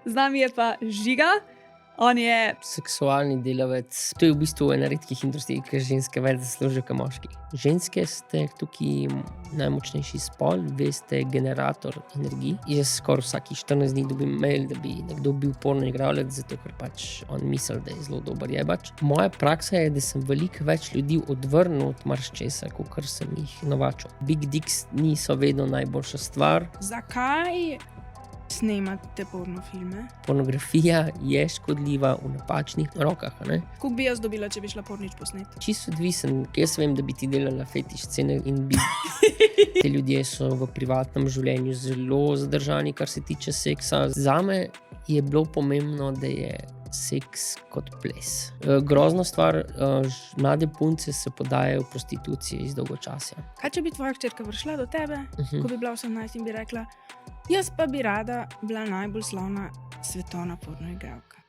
Z nami je pa Žiga. On je seksualni delavec. To je v bistvu ena redkih industrij, ker ženske več zaslužijo kot moški. Ženske ste tukaj najmočnejši spol, vi ste generator energij. Jaz skoraj vsaki 14 dni dobim mail, da bi nekdo bil porno igralec, zato ker pač on misli, da je zelo dober jebač. Moja praksa je, da sem veliko več ljudi odvrnil od marsičesa, kakor sem jih navačil. Big dicks niso vedno najboljša stvar. Zakaj snemate porno filme? Pornografija je škodljiva v napačnih rokah, ne? Koliko bi jaz dobila, če bi šla pornič posnet? Čisto odvisen, jaz vem, da bi ti delala fetiš scene in bi... Te ljudje so v privatnem življenju zelo zadržani, kar se tiče seksa. Zame je bilo pomembno, da je seks kot ples. Grozna stvar, mlade punce se podajajo v prostitucije iz dolgočasja. Kaj, če bi tvoja hčerka prišla do tebe, ko bi bila 18 in bi rekla, jaz pa bi rada bila najbolj slavna svetovna porno igralka?